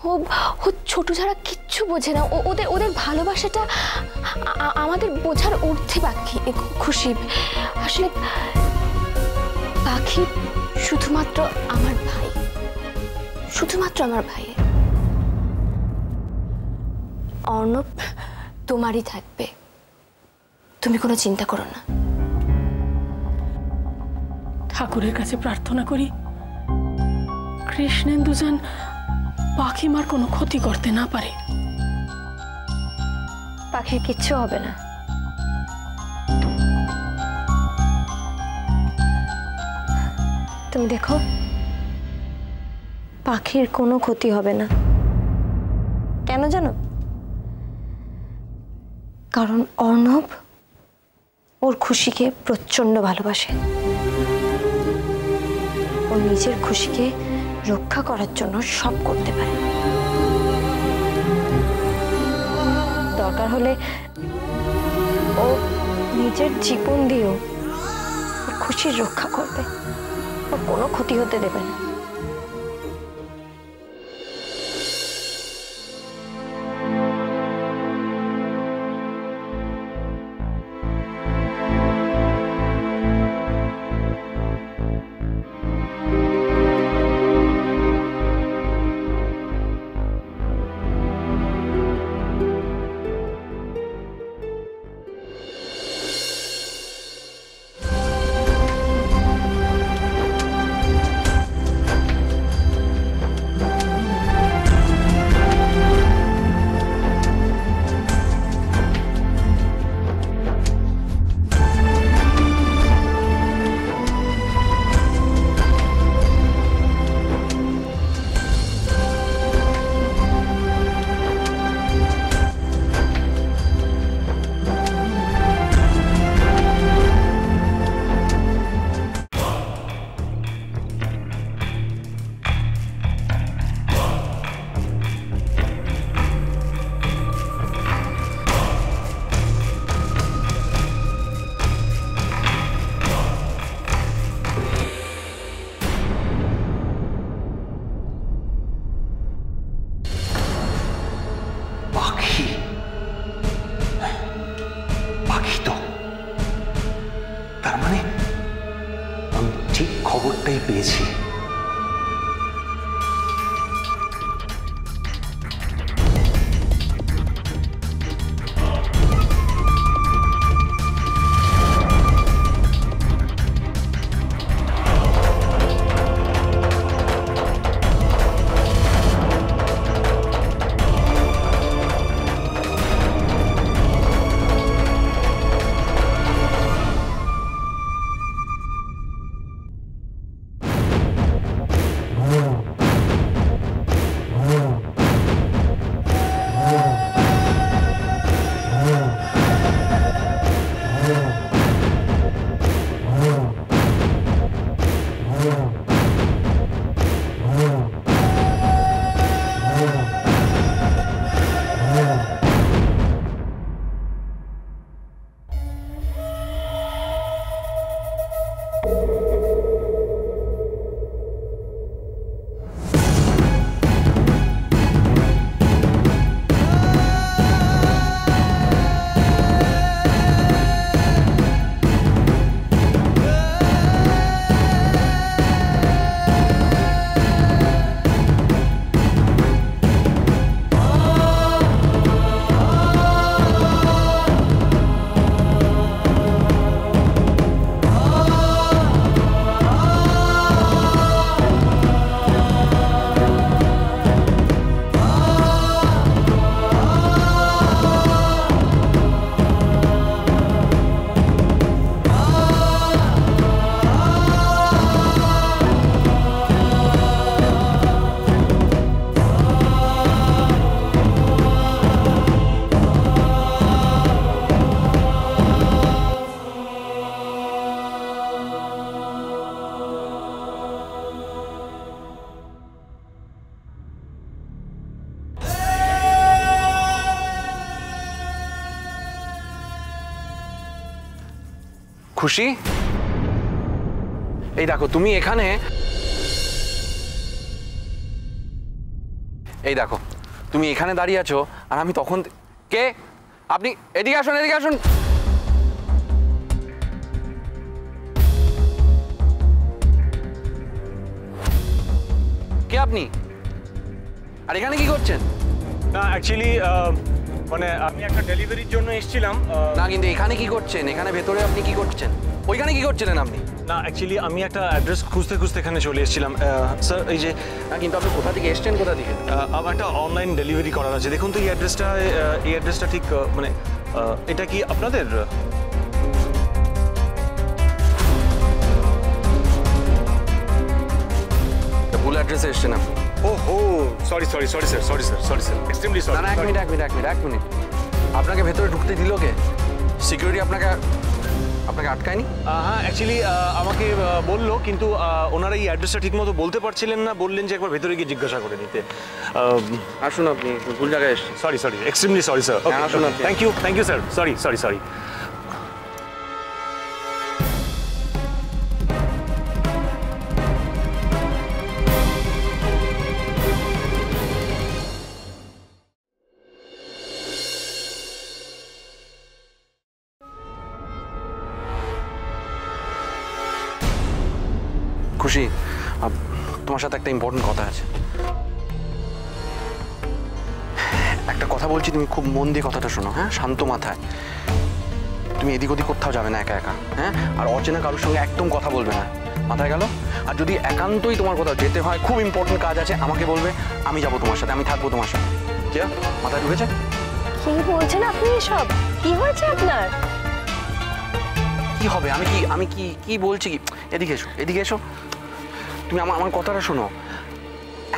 ও ও ছোট ছাড়া কিচ্ছু বোঝে না। ওদের ওদের ভালোবাসাটা আমাদের বোঝার ঊর্ধ্বে বাকি। খুশি আসলে পাখি শুধুমাত্র আমার ভাই, শুধুমাত্র আমার ভাই। অর্ণব তোমারই থাকবে, তুমি কোনো চিন্তা করো না। ঠাকুরের কাছে প্রার্থনা করি কৃষ্ণেন্দু যেন পাখিমার কোনো ক্ষতি করতে না পারে। পাখির কিচ্ছু হবে না। তুমি দেখো, পাখির কোনো ক্ষতি হবে না। কেন জানো? কারণ অর্ণব ওর খুশিকে প্রচন্ড ভালোবাসে। ও নিজের খুশিকে রক্ষা করার জন্য সব করতে পারে। দরকার হলে ও নিজের জীবন দিয়েও ওর খুশির রক্ষা করবে, ওর কোনো ক্ষতি হতে দেবে না। ঠিক খবরটাই পেয়েছি। খুশি, এই দেখো তুমি এখানে। এই দেখো তুমি এখানে দাঁড়িয়ে আছো আর আমি তখন কে আপনি এদিকে আসুন এদিকে আসুন। কে আপনি আর এখানে কি করছেন? না অ্যাকচুয়ালি মানে আমি একটা ডেলিভারির জন্য এসেছিলাম। না কিন্তু এখানে কি করছেন? এখানে ভেতরে আপনি কি করছেন? ওইখানে কি করছিলেন আপনি? না অ্যাকচুয়ালি আমি একটা অ্যাড্রেস খুঁজতে খুঁজতে এখানে চলে এসেছিলাম স্যার। এই যে না কিন্তু আপনি কোথা থেকে এসছেন, কোথা থেকে? আমার একটা অনলাইন ডেলিভারি করার আছে। দেখুন তো এই অ্যাড্রেসটা ঠিক মানে এটা কি আপনাদের? ভুল অ্যাড্রেসে এসছেন আপনি। ওহো সরি স্যার এক্সট্রিমলি সরি। না না, এক মিনিট। আপনাকে ভেতরে ঢুকতে দিল কে? সিকিউরিটি আপনাকে আটকায়নি? হ্যাঁ অ্যাকচুয়ালি আমাকে বললো, কিন্তু ওনারা এই অ্যাড্রেসটা ঠিকমতো বলতে পারছিলেন না। বললেন যে একবার ভেতরে গিয়ে জিজ্ঞাসা করে নিতে। আসুন, আপনি ভুল জায়গায় এসছেন। Sorry extremely sorry sir. আসুন আপনি। Thank you sir. সরি। খুশি, তোমার সাথে একটা ইম্পর্টেন্ট কথা আছে। একটা কথা বলছি, তুমি খুব মন দিয়ে কথাটা শোনো। হ্যাঁ, শান্ত মাথায়। তুমি এদিক ওদিক কোথাও যাবে না একা একা। হ্যাঁ, আর অচেনা কারোর সঙ্গে একদম কথা বলবে না। মাথায় গেল? আর যদি একান্তই তোমার কোথাও যেতে হয়, খুব ইম্পর্টেন্ট কাজ আছে, আমাকে বলবে, আমি যাবো তোমার সাথে, আমি থাকবো তোমার সাথে। কে মাথায় ঢুকেছে? কি বলছেন আপনি এসব? কি হয়েছে আপনার? কি হবে? আমি কি বলছি? কি এদিকে এসো। তুমি আমার কথাটা শোনো।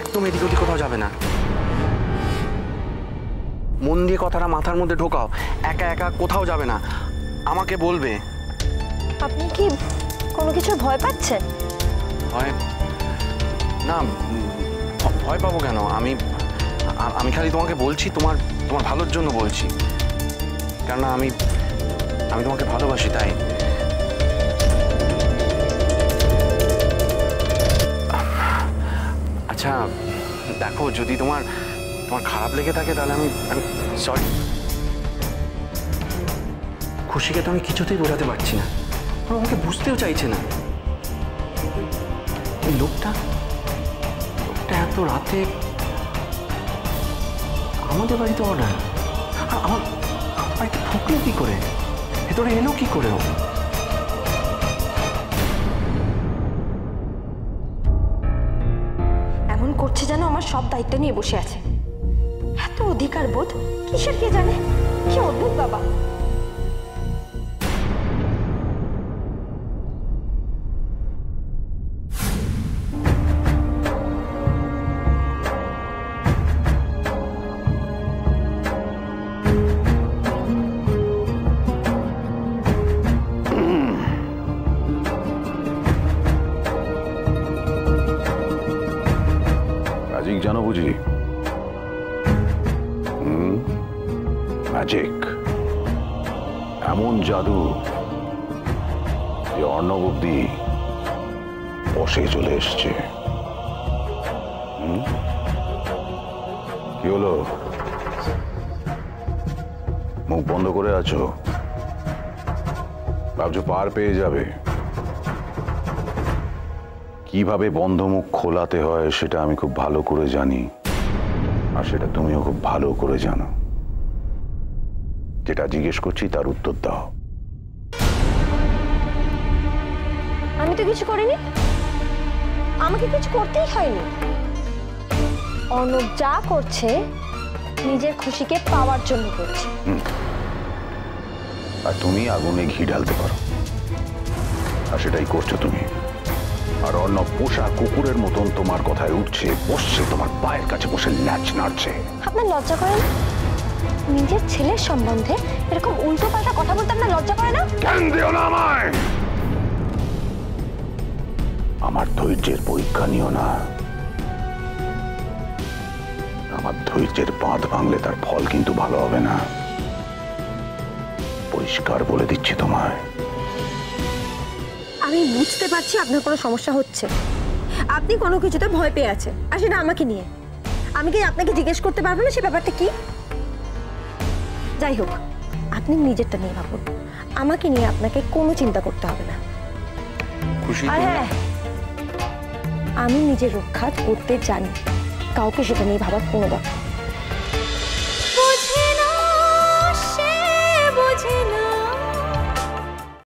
একদম এদিক ওদিক কোথাও যাবে না। মন দিয়ে কথাটা মাথার মধ্যে ঢোকাও। একা একা কোথাও যাবে না, আমাকে বলবে। আপনি কি কোনো কিছু ভয় পাচ্ছেন? ভয় না, ভয় পাবো কেন? আমি খালি তোমাকে বলছি, তোমার ভালোর জন্য বলছি। কেননা আমি তোমাকে ভালোবাসি, তাই। আচ্ছা দেখো, যদি তোমার খারাপ লেগে থাকে তাহলে আমি সরি। খুশিকে তো আমি কিছুতেই বোঝাতে পারছি না, আমাকে বুঝতেও চাইছে না। এই লোকটা এত রাতে আমাদের বাড়িতে অর্ডার, আমার বাড়িতে ঢুকলো কি করে? ভেতরে এলো কি করে? এমন করছে যেন আমার সব দায়িত্ব নিয়ে বসে আছে। এত অধিকার বোধ কিসের কে জানে? কি অদ্ভুত বাবা। ম্যাজিক জানো বুঝি? ম্যাজিক এমন জাদু যে অর্ণব অব্দি বসে চলে এসছে। কি হলো? মুখ বন্ধ করে আছো? ভাবছো পার পেয়ে যাবে? কিভাবে বন্ধ মুখ খোলাতে হয় সেটা আমি খুব ভালো করে জানি, আর সেটা তুমিও খুব ভালো করে জানো। যেটা জিজ্ঞেস করছি তার উত্তর দাও। আমি তো কিছু করিনি, আমাকে কিছু করতেই হয়নি। অর্ণব যা করছে নিজের খুশিকে পাওয়ার জন্য করছে। আর তুমি আগুনে ঘি ঢালতে পারো, আর সেটাই করছো তুমি। আর অর্ণব পোষা কুকুরের মতন তোমার কথায় উঠছে, বসছে তোমার পায়ের কাছে, বসে ল্যাচ নাড়ছে। আপনার লজ্জা করে না? নিজের ছেলের সম্বন্ধে এরকম উল্টো পাল্টা কথা বলতে আপনার লজ্জা করে না? জ্ঞান দিও না আমায়। আমার ধৈর্যের পরীক্ষা নিও না। আমার ধৈর্যের বাঁধ ভাঙলে তার ফল কিন্তু ভালো হবে না, পরিষ্কার বলে দিচ্ছি তোমায়। আমি বুঝতে পারছি আপনার কোনো সমস্যা হচ্ছে, আপনি কোনো কিছুতে ভয় পেয়ে আছেন, আর সেটা আমাকে নিয়ে। আমি কি আপনাকে জিজ্ঞেস করতে পারবো না সে ব্যাপারটা কি? যাই হোক, আপনি নিজেরটা নিয়ে ভাবুন, আমাকে নিয়ে আপনাকে কোনো চিন্তা করতে হবে না। খুশি? আর হ্যাঁ, আমি নিজের রক্ষা করতে জানি, কাউকে সেটা নিয়ে ভাবার কোনো দরকার নেই।